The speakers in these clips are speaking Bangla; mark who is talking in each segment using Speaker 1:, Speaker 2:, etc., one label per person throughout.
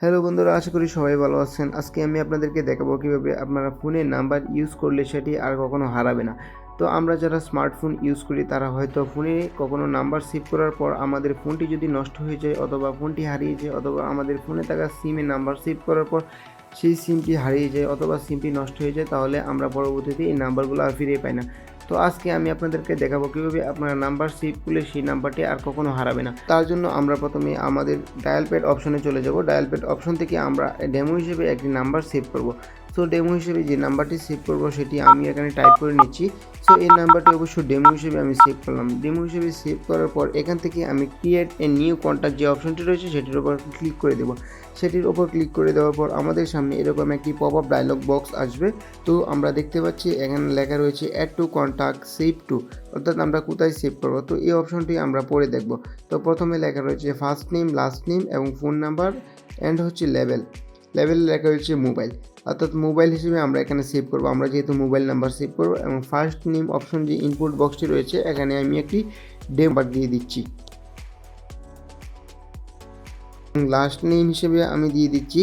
Speaker 1: হ্যালো বন্ধুরা, আশা করি সবাই ভালো আছেন। আজকে আমি আপনাদেরকে দেখাবো কিভাবে আপনারা ফোনে নাম্বার ইউজ করলে সেটি আর কখনো হারাবে না। তো আমরা যারা স্মার্টফোন ইউজ করি তারা হয়তো ফোনে কখনো নাম্বার সেভ করার পর আমাদের ফোনটি যদি নষ্ট হয়ে যায় অথবা ফোনটি হারিয়ে যায় অথবা আমাদের ফোনে থাকা সিমে নাম্বার সেভ করার পর সেই সিমটি হারিয়ে যায় অথবা সিমটি নষ্ট হয়ে যায়, তাহলে আমরা পরবর্তীতে এই নাম্বারগুলো আর ফিরে পাই না। তো আজকে আমি আপনাদেরকে দেখাবো কিভাবে আপনারা নাম্বার সেভ করলে সেই নাম্বারটি আর কখনো হারাবে না। তার জন্য আমরা প্রথমে আমাদের ডায়াল প্যাড অপশনে চলে যাব। ডায়াল প্যাড অপশন থেকে আমরা ডেমো হিসেবে একটি নাম্বার সেভ করব। সো ডেমো হিসেবে যে নাম্বারটি সেভ করব সেটি আমি এখানে টাইপ করে নিচ্ছি। সো এই নাম্বারটি অবশ্যই ডেমো হিসেবে আমি সেভ করলাম। ডেমো হিসেবে সেভ করার পর এখান থেকে আমি ক্রিয়েট এ নিউ কন্ট্যাক্ট যে অপশনটি রয়েছে সেটির উপর ক্লিক করে দেব। সেটির উপর ক্লিক করে দেওয়ার পর আমাদের সামনে এরকম একটি পপ আপ ডায়লগ বক্স আসবে। তো আমরা দেখতে পাচ্ছি এখানে লেখা রয়েছে add to contact save to, অর্থাৎ আমরা কোথায় সেভ করব। তো এই অপশনটি আমরা পরে দেখব। তো প্রথমে লেখা রয়েছে ফার্স্ট নেম, লাস্ট নেম এবং ফোন নাম্বার অ্যান্ড হচ্ছে লেভেল লেখা রয়েছে মোবাইল, অর্থাৎ মোবাইল হিসেবে আমরা এখানে সেভ করব। আমরা যেহেতু মোবাইল নাম্বার সেভ করব এবং ফার্স্ট নেম অপশন যে ইনপুট বক্সটি রয়েছে এখানে আমি একটি নাম্বার দিয়ে দিচ্ছি। লাস্ট নেম হিসেবে আমি দিয়ে দিচ্ছি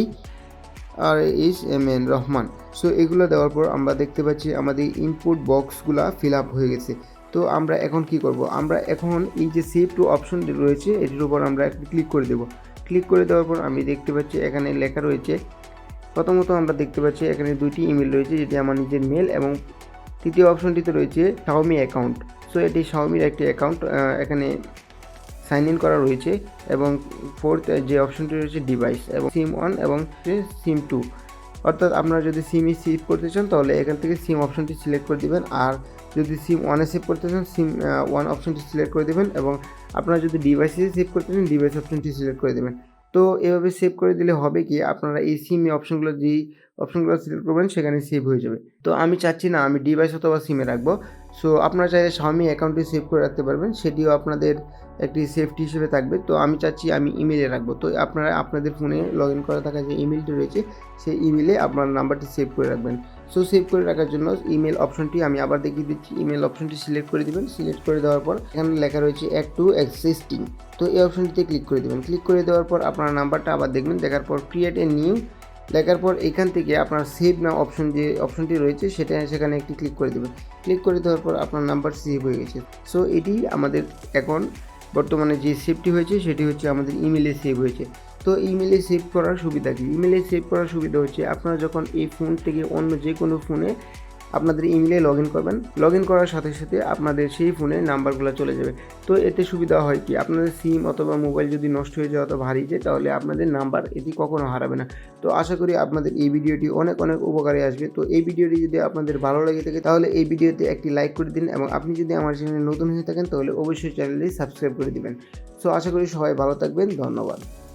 Speaker 1: RSMN রহমান। সো এগুলো দেওয়ার পর আমরা দেখতে পাচ্ছি আমাদের ইনপুট বক্সগুলো ফিল আপ হয়ে গেছে। তো আমরা এখন কি করব, আমরা এখন এই যে সেভ টু অপশন রয়েছে এটির উপর আমরা একটু ক্লিক করে দেব। ক্লিক করে দেওয়ার পর আমি দেখতে পাচ্ছি এখানে লেখা রয়েছে, প্রথমত আমরা দেখতে পাচ্ছি এখানে দুইটি ইমেল রয়েছে যেটি আমার নিজের মেল এবং তৃতীয় অপশনটিতে রয়েছে Xiaomi অ্যাকাউন্ট। সো এটি Xiaomiর একটি অ্যাকাউন্ট, এখানে সাইন ইন করা রয়েছে এবং ফোর্থ যে অপশনটি রয়েছে ডিভাইস এবং সিম 1 এবং সিম 2, অর্থাৎ আপনারা যদি সিমই সেভ করতে চান তাহলে এখান থেকে সিম অপশনটি সিলেক্ট করে দিবেন, আর যদি সিম 1-এ সেভ করতে চান সিম 1 অপশনটি সিলেক্ট করে দেবেন এবং আপনারা যদি ডিভাইসে সেভ করতে চান ডিভাইস অপশনটি সিলেক্ট করে দেবেন। তো এভাবে সেভ করে দিলে হবে কি, আপনারা এই সিম অপশনগুলো যেই অপশনগুলো সিলেক্ট করবেন সেখানে সেভ হয়ে যাবে। তো আমি চাচ্ছি না আমি ডিভাইস অথবা সিমে রাখবো। সো আপনারা চাইলে Xiaomi অ্যাকাউন্টে সেভ করে রাখতে পারবেন, সেটিও আপনাদের একটি সেফটি হিসেবে থাকবে। তো আমি চাচ্ছি আমি ইমেইলে রাখবো। তো আপনারা আপনাদের ফোনে লগ ইন করা থাকা যে ইমেলটি রয়েছে সেই ইমেইলে আপনার নাম্বারটি সেভ করে রাখবেন। সো সেভ করে রাখার জন্য ইমেল অপশনটি আমি আবার দেখিয়ে দিচ্ছি। ইমেল অপশনটি সিলেক্ট করে দিবেন। সিলেক্ট করে দেওয়ার পর এখানে লেখা রয়েছে অ্যাড টু এক্সিস্টিং। তো এই অপশনটিতে ক্লিক করে দেবেন। ক্লিক করে দেওয়ার পর আপনার নাম্বারটা আবার দেখবেন, দেখার পর ক্রিয়েট এ নিউ লেখার পর এখান থেকে আপনার সেভ নাও অপশন যে অপশনটি রয়েছে সেখানে একটি ক্লিক করে দেবেন। ক্লিক করে দেওয়ার পর আপনার নাম্বার সেভ হয়ে গেছে। সো এটি আমাদের এখন বর্তমানে যে সেভটি হয়েছে সেটি হচ্ছে আমাদের ইমেলে সেভ হয়েছে। তো ইমেলে সেভ করার সুবিধা কী? ইমেলে সেভ করার সুবিধা হচ্ছে আপনারা যখন এই ফোন থেকে অন্য যে কোনো ফোনে আপনাদের ইমেলে লগ ইন করবেন, লগ ইন করার সাথে সাথে আপনাদের সেই ফোনে নাম্বারগুলো চলে যাবে। তো এতে সুবিধা হয় কি, আপনাদের সিম অথবা মোবাইল যদি নষ্ট হয়ে যায় অথবা হারিয়ে যায় তাহলে আপনাদের নাম্বার এটি কখনো হারাবে না। তো আশা করি আপনাদের এই ভিডিওটি অনেক উপকারে আসবে। তো এই ভিডিওটি যদি আপনাদের ভালো লেগে থাকে তাহলে এই ভিডিওতে একটি লাইক করে দিন এবং আপনি যদি আমার চ্যানেলে নতুন হয়ে থাকেন তাহলে অবশ্যই চ্যানেলটি সাবস্ক্রাইব করে দিবেন। সো আশা করি সবাই ভালো থাকবেন। ধন্যবাদ।